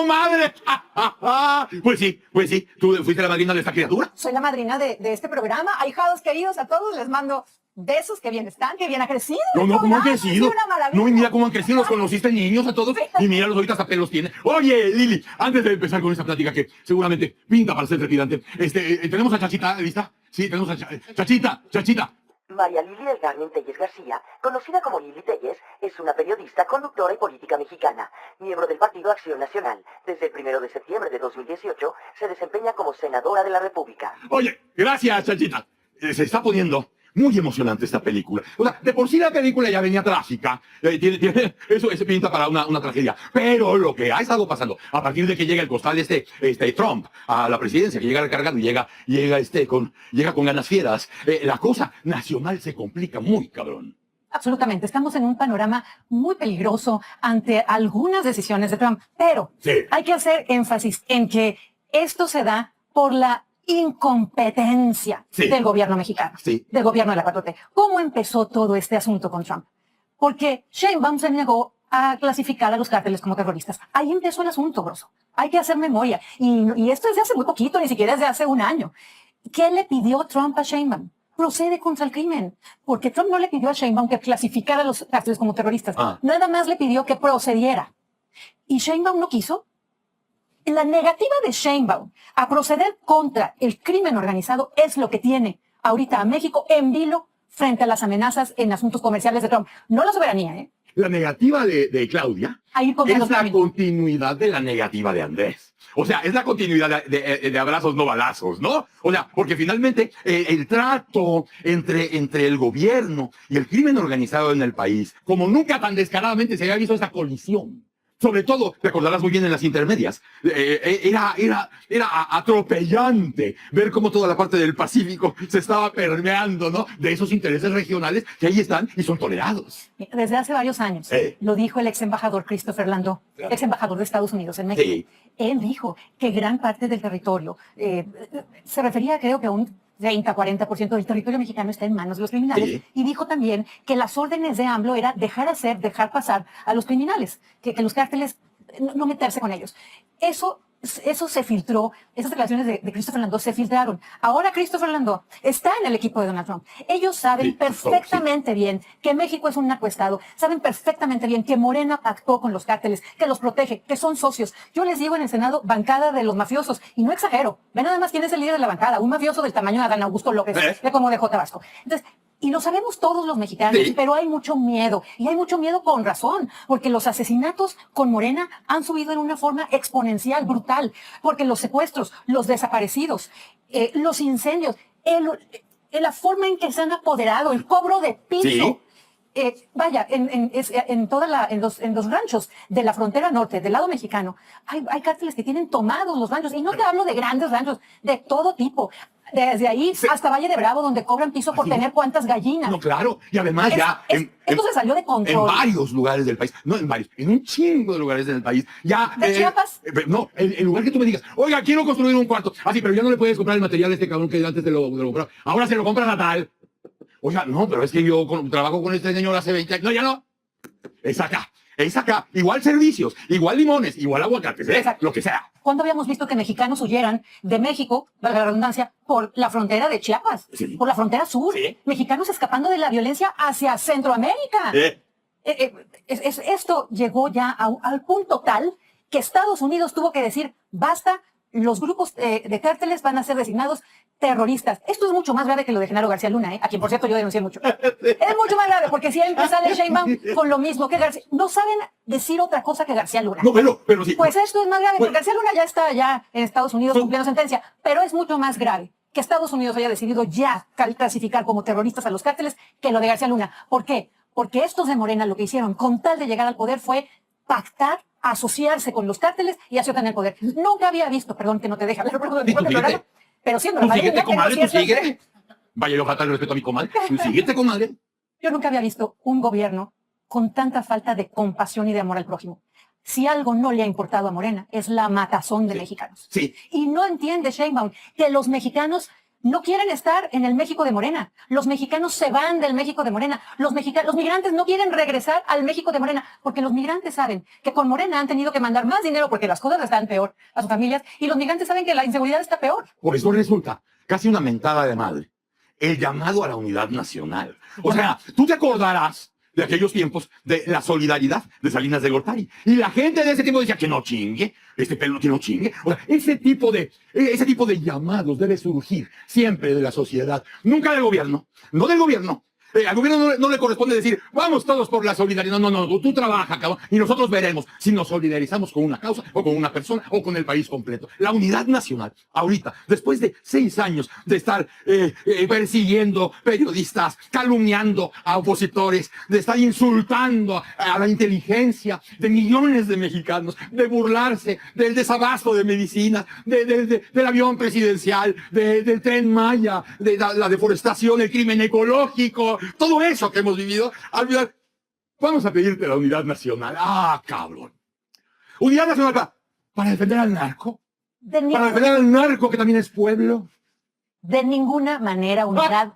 comadre! Pues sí, tú fuiste la madrina de esta criatura. Soy la madrina de este programa. Ahijados queridos, a todos les mando besos, que bien están, que bien ha crecido. No, ¿cómo han crecido? Una maravilla. No, y mira cómo han crecido, los conociste niños a todos, y míralos ahorita hasta pelos tienen. Oye, Lili, antes de empezar con esta plática que seguramente pinta para ser trepidante, tenemos a Chachita, ¿lista? Sí, tenemos a Chachita. María Lili Elgarmin Telles García, conocida como Lili Telles, es una periodista, conductora y política mexicana, miembro del Partido Acción Nacional. Desde el 1 de septiembre de 2018 se desempeña como senadora de la República. Oye, gracias, Chachita. Se está poniendo muy emocionante esta película. O sea, de por sí la película ya venía trágica. Eso pinta para una tragedia. Pero lo que ha estado pasando, a partir de que llega el costal Trump a la presidencia, que llega recargado y llega con ganas fieras, la cosa nacional se complica muy cabrón. Absolutamente. Estamos en un panorama muy peligroso ante algunas decisiones de Trump. Pero sí, hay que hacer énfasis en que esto se da por la incompetencia del gobierno mexicano, del gobierno de la 4T. ¿Cómo empezó todo este asunto con Trump? Porque Sheinbaum se negó a clasificar a los cárteles como terroristas. Ahí empezó el asunto, grosso. Hay que hacer memoria. Y esto es de hace muy poquito, ni siquiera es de hace un año. ¿Qué le pidió Trump a Sheinbaum? Procede contra el crimen. Porque Trump no le pidió a Sheinbaum que clasificara a los cárteles como terroristas. Nada más le pidió que procediera. Y Sheinbaum no quiso. La negativa de Sheinbaum a proceder contra el crimen organizado es lo que tiene ahorita a México en vilo frente a las amenazas en asuntos comerciales de Trump. No la soberanía, ¿eh? La negativa de Claudia es la continuidad de la negativa de Andrés. O sea, es la continuidad de abrazos no balazos, ¿no? O sea, porque finalmente el trato entre el gobierno y el crimen organizado en el país, como nunca tan descaradamente se había visto esta colisión. Sobre todo, recordarás muy bien en las intermedias, era atropellante ver cómo toda la parte del Pacífico se estaba permeando, ¿no? De esos intereses regionales que ahí están y son tolerados. Desde hace varios años, lo dijo el ex embajador Christopher Landau, ex embajador de Estados Unidos en México. Sí. Él dijo que gran parte del territorio, se refería creo que a un 30-40% del territorio mexicano está en manos de los criminales. Sí. Y dijo también que las órdenes de AMLO era dejar pasar a los criminales, que los cárteles no meterse con ellos. Eso se filtró, esas declaraciones de Christopher Landau se filtraron. Ahora Christopher Landau está en el equipo de Donald Trump. Ellos saben perfectamente bien que México es un narcoestado, saben perfectamente bien que Morena pactó con los cárteles, que los protege, que son socios. Yo les digo en el Senado, bancada de los mafiosos, y no exagero. Ven nada más quién es el líder de la bancada, un mafioso del tamaño de Adán Augusto López, como de Tabasco. Entonces, y lo sabemos todos los mexicanos, pero hay mucho miedo, y hay mucho miedo con razón, porque los asesinatos con Morena han subido en una forma exponencial, brutal, porque los secuestros, los desaparecidos, los incendios, la forma en que se han apoderado, el cobro de piso. Vaya, en los ranchos de la frontera norte, del lado mexicano, hay cárteles que tienen tomados los ranchos, y no te hablo de grandes ranchos, de todo tipo. Desde ahí hasta Valle de Bravo, donde cobran piso por tener cuantas gallinas. No, claro. Y además esto se salió de control. En varios lugares del país. No en varios, en un chingo de lugares del país. Ya. ¿De Chiapas? No, el lugar que tú me digas, oiga, quiero construir un cuarto. Sí, pero ya no le puedes comprar el material a este cabrón que antes te lo compraba. Ahora se lo compras a tal. Oiga, no, pero es que yo trabajo con este señor hace 20 años. No, ya no. Es acá. Igual servicios, igual limones, igual aguacates, lo que sea. ¿Cuándo habíamos visto que mexicanos huyeran de México, valga la redundancia, por la frontera de Chiapas? Por la frontera sur. Mexicanos escapando de la violencia hacia Centroamérica. Esto llegó ya al punto tal que Estados Unidos tuvo que decir, basta, los grupos de cárteles van a ser designados terroristas. Esto es mucho más grave que lo de Genaro García Luna, a quien por cierto yo denuncié mucho. Es mucho más grave porque siempre sale Sheinbaum con lo mismo que García. No saben decir otra cosa que García Luna. No, pero sí. Pues esto es más grave porque García Luna ya está en Estados Unidos cumpliendo sentencia, pero es mucho más grave que Estados Unidos haya decidido ya clasificar como terroristas a los cárteles que lo de García Luna. ¿Por qué? Porque estos de Morena lo que hicieron con tal de llegar al poder fue pactar, asociarse con los cárteles y así obtener el poder. Nunca había visto, perdón que no te deja hablar, pero siendo la síguete, comadre, tú síguete. Vaya, yo falta el respeto a mi comadre. Tú síguete, comadre. Yo nunca había visto un gobierno con tanta falta de compasión y de amor al prójimo. Si algo no le ha importado a Morena, es la matazón de mexicanos. Y no entiende Sheinbaum que los mexicanos no quieren estar en el México de Morena. Los mexicanos se van del México de Morena. Los migrantes no quieren regresar al México de Morena porque los migrantes saben que con Morena han tenido que mandar más dinero porque las cosas están peor a sus familias y los migrantes saben que la inseguridad está peor. Por eso resulta casi una mentada de madre el llamado a la unidad nacional. O sea, tú te acordarás de aquellos tiempos de la solidaridad de Salinas de Gortari. Y la gente de ese tiempo decía que no chingue, que no chingue. O sea, ese tipo de llamados debe surgir siempre de la sociedad, nunca del gobierno, no del gobierno. Al gobierno no le corresponde decir, vamos todos por la solidaridad. No, tú trabaja, cabrón, y nosotros veremos si nos solidarizamos con una causa, o con una persona, o con el país completo. La unidad nacional, ahorita, después de 6 años de estar persiguiendo periodistas, calumniando a opositores, de estar insultando a la inteligencia de millones de mexicanos, de burlarse del desabasto de medicinas, del avión presidencial, del Tren Maya, de la deforestación, el crimen ecológico, todo eso que hemos vivido, al final, vamos a pedirte la unidad nacional. ¡Ah, cabrón! ¿Unidad nacional para defender al narco? ¿Para defender al narco que también es pueblo? De ninguna manera unidad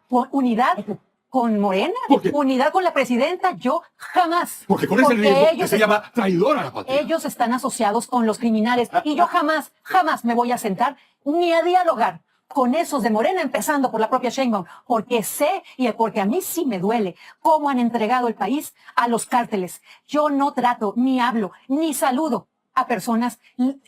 con Morena, unidad con la presidenta, yo jamás. Porque con ese riesgo que se llama traidor a la patria. Ellos están asociados con los criminales y yo jamás me voy a sentar ni a dialogar con esos de Morena, empezando por la propia Sheinbaum, porque sé y porque a mí sí me duele cómo han entregado el país a los cárteles. Yo no trato, ni hablo, ni saludo a personas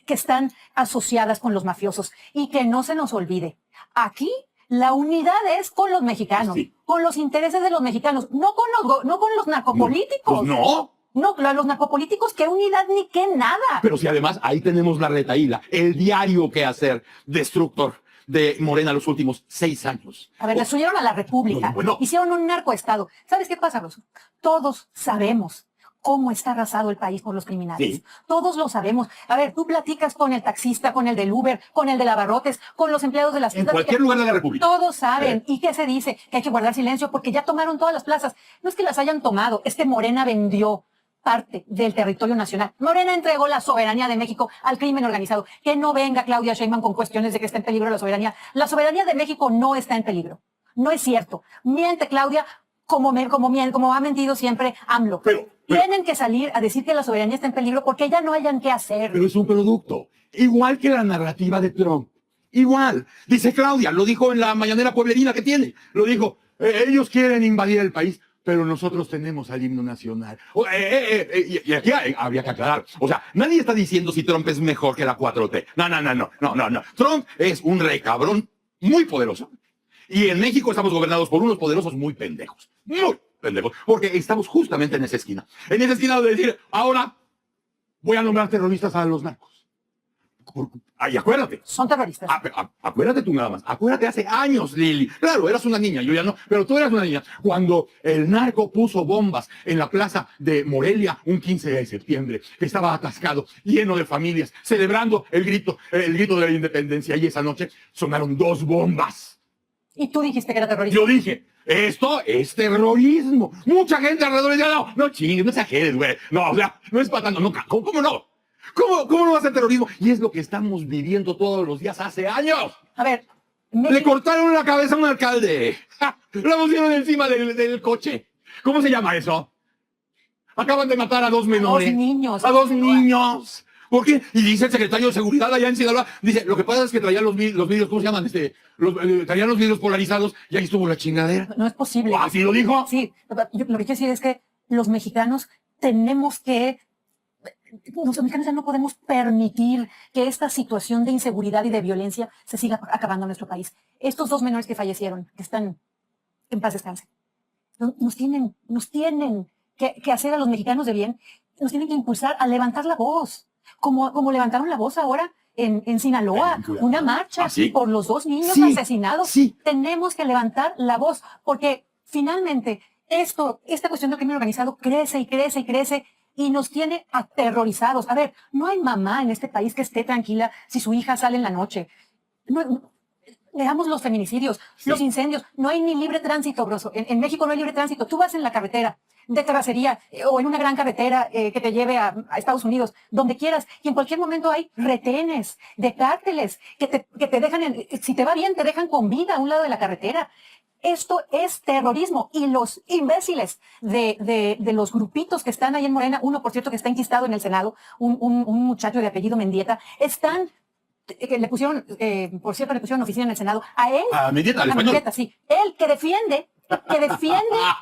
que están asociadas con los mafiosos. Y que no se nos olvide, aquí la unidad es con los mexicanos, con los intereses de los mexicanos, no con los narcopolíticos. No. No, los narcopolíticos, qué unidad ni qué nada. Pero si además ahí tenemos la retahíla, el diario quehacer destructor de Morena los últimos 6 años. A ver, destruyeron a la República, hicieron un narcoestado. ¿Sabes qué pasa, Rosso? Todos sabemos cómo está arrasado el país por los criminales. Sí. Todos lo sabemos. A ver, tú platicas con el taxista, con el del Uber, con el de Abarrotes, con los empleados de las tiendas. En cualquier lugar de la República. Todos saben. ¿Y qué se dice? Que hay que guardar silencio porque ya tomaron todas las plazas. No es que las hayan tomado, es que Morena vendió parte del territorio nacional. Morena entregó la soberanía de México al crimen organizado. Que no venga Claudia Sheinbaum con cuestiones de que está en peligro la soberanía. La soberanía de México no está en peligro. No es cierto. Miente Claudia como ha mentido siempre AMLO. Tienen que salir a decir que la soberanía está en peligro porque ya no hayan qué hacer. Pero es un producto. Igual que la narrativa de Trump. Igual. Dice Claudia, lo dijo en la mañanera pueblerina que tiene. Lo dijo, ellos quieren invadir el país, pero nosotros tenemos al himno nacional. Y aquí habría que aclarar. O sea, nadie está diciendo si Trump es mejor que la 4T. No. Trump es un rey cabrón muy poderoso. Y en México estamos gobernados por unos poderosos muy pendejos. Muy pendejos. Porque estamos justamente en esa esquina. En esa esquina de decir, ahora voy a nombrar terroristas a los narcos. Y acuérdate. Son terroristas. Acuérdate tú nada más. Acuérdate hace años, Lili. Claro, eras una niña, yo ya no, pero tú eras una niña. Cuando el narco puso bombas en la plaza de Morelia un 15 de septiembre, que estaba atascado, lleno de familias, celebrando el grito de la independencia. Y esa noche sonaron 2 bombas. Y tú dijiste que era terrorismo. Yo dije, esto es terrorismo. Mucha gente alrededor decía, no chingues, no exageres, güey. No, o sea, no es patando, no, ¿cómo no? ¿Cómo no va a ser terrorismo? Y es lo que estamos viviendo todos los días hace años. A ver. Le cortaron la cabeza a un alcalde. Lo pusieron encima del coche. ¿Cómo se llama eso? Acaban de matar a 2 menores. A 2 niños. A 2 niños. ¿Por qué? Y dice el secretario de Seguridad allá en Sinaloa, dice, lo que pasa es que traían los vidrios, ¿cómo se llaman? Traían los vidrios polarizados y ahí estuvo la chingadera. No es posible. ¿Así lo dijo? Sí. Lo que quiero decir es que los mexicanos tenemos que... Los mexicanos ya no podemos permitir que esta situación de inseguridad y de violencia se siga acabando en nuestro país. Estos 2 menores que fallecieron, que están en paz descanse, nos tienen que hacer a los mexicanos de bien, nos tienen que impulsar a levantar la voz, como levantaron la voz ahora en Sinaloa, una marcha por los 2 niños asesinados. Sí. Tenemos que levantar la voz, porque finalmente esta cuestión del crimen organizado crece y crece y crece, y nos tiene aterrorizados. A ver, no hay mamá en este país que esté tranquila si su hija sale en la noche. Veamos los feminicidios, los incendios. No hay ni libre tránsito, Broso. En México no hay libre tránsito. Tú vas en la carretera de terracería o en una gran carretera que te lleve a Estados Unidos, donde quieras. Y en cualquier momento hay retenes de cárteles que te dejan, si te va bien, te dejan con vida a un lado de la carretera. Esto es terrorismo. Y los imbéciles de los grupitos que están ahí en Morena, uno, por cierto, que está enquistado en el Senado, un muchacho de apellido Mendieta, están... Que le pusieron, por cierto, le pusieron oficina en el Senado a él. A Mendieta, a Mendieta, sí. Él que defiende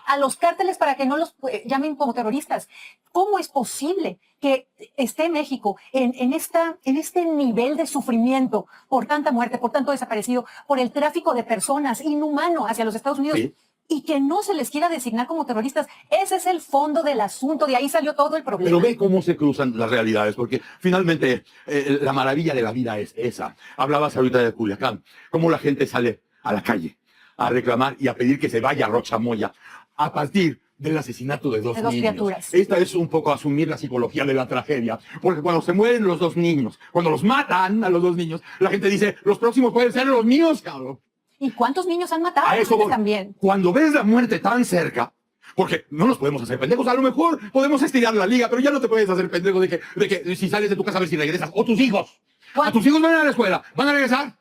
a los cárteles para que no los llamen como terroristas. ¿Cómo es posible que esté México en este nivel de sufrimiento por tanta muerte, por tanto desaparecido, por el tráfico de personas inhumano hacia los Estados Unidos? Sí. Y que no se les quiera designar como terroristas? Ese es el fondo del asunto, de ahí salió todo el problema. Pero ve cómo se cruzan las realidades, porque finalmente la maravilla de la vida es esa. Hablabas ahorita de Culiacán, cómo la gente sale a la calle a reclamar y a pedir que se vaya Rocha Moya a partir del asesinato de dos niños. Criaturas. Esta es un poco asumir la psicología de la tragedia, porque cuando se mueren los dos niños, cuando los matan a los dos niños, la gente dice, los próximos pueden ser los míos, cabrón. ¿Y cuántos niños han matado? A eso voy. También. Cuando ves la muerte tan cerca, porque no nos podemos hacer pendejos, a lo mejor podemos estirar la liga, pero ya no te puedes hacer pendejo de que si sales de tu casa a ver si regresas, o tus hijos. A tus hijos van a ir a la escuela, van a regresar.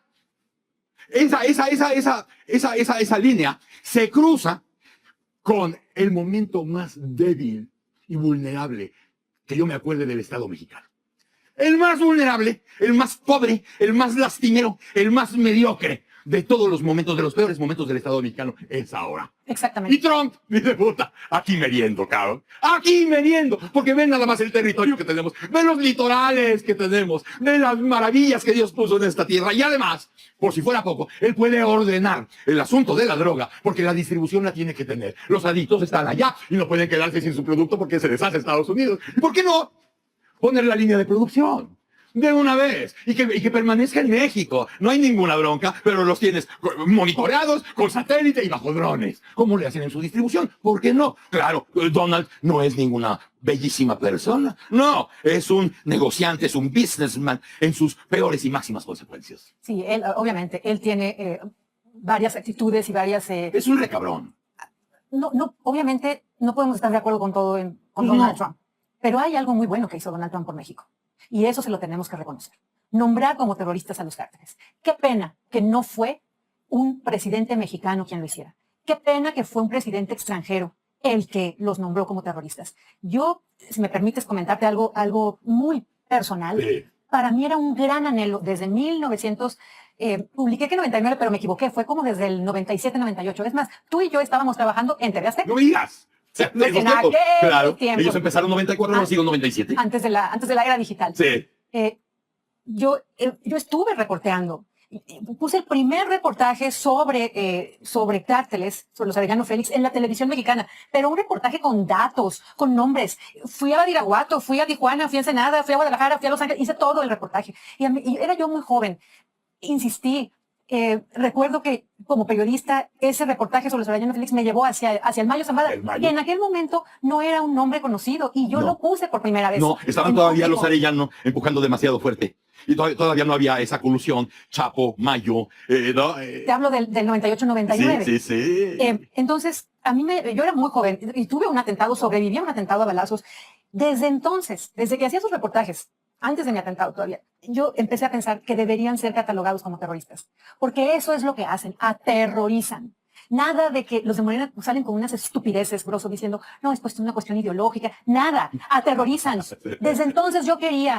Esa línea se cruza con el momento más débil y vulnerable que yo me acuerde del Estado mexicano. El más vulnerable, el más pobre, el más lastimero, el más mediocre de todos los momentos, de los peores momentos del Estado mexicano, es ahora. Exactamente. Y Trump dice, puta, aquí meriendo, cabrón. Aquí meriendo. Porque ven nada más el territorio que tenemos, ven los litorales que tenemos, ven las maravillas que Dios puso en esta tierra. Y además, por si fuera poco, él puede ordenar el asunto de la droga, porque la distribución la tiene que tener. Los adictos están allá y no pueden quedarse sin su producto porque se les hace Estados Unidos. ¿Y por qué no poner la línea de producción de una vez y que permanezca en México? No hay ninguna bronca, pero los tienes monitoreados con satélite y bajo drones. ¿Cómo le hacen en su distribución? ¿Por qué no? Claro, Donald no es ninguna bellísima persona. No, es un negociante, es un businessman en sus peores y máximas consecuencias. Sí, él, obviamente, él tiene varias actitudes y varias... Es un recabrón. No, obviamente no podemos estar de acuerdo con todo con Donald Trump. Pero hay algo muy bueno que hizo Donald Trump por México. Y eso se lo tenemos que reconocer. Nombrar como terroristas a los cárteles. Qué pena que no fue un presidente mexicano quien lo hiciera. Qué pena que fue un presidente extranjero el que los nombró como terroristas. Yo, si me permites comentarte algo muy personal, sí. Para mí era un gran anhelo. Desde 1900, publiqué que 99, pero me equivoqué. Fue como desde el 97, 98. Es más, tú y yo estábamos trabajando en TV Azteca. ¡No digas! Claro, tiempo. Ellos empezaron en 94, no sigo en 97. Antes de la era digital. Sí. Yo estuve reporteando. Puse el primer reportaje sobre cárteles, sobre los Arellano Félix, en la televisión mexicana, pero un reportaje con datos, con nombres. Fui a Badiraguato, fui a Tijuana, fui a Ensenada, fui a Guadalajara, fui a Los Ángeles, hice todo el reportaje. Y era yo muy joven. Insistí. Recuerdo que como periodista ese reportaje sobre los Arellano Félix me llevó hacia el Mayo Zambada, que en aquel momento no era un nombre conocido y yo lo puse por primera vez. No, estaban todavía los Arellano empujando demasiado fuerte y todavía no había esa colusión Chapo, Mayo. ¿No? Te hablo del 98-99. Sí. Entonces, yo era muy joven y tuve un atentado, sobreviví a un atentado a balazos. Desde entonces, desde que hacía esos reportajes, antes de mi atentado todavía, yo empecé a pensar que deberían ser catalogados como terroristas. Porque eso es lo que hacen, aterrorizan. Nada de que los de Morena salen con unas estupideces, grosso, diciendo, no, es una cuestión ideológica. Nada, aterrorizan. Desde entonces yo quería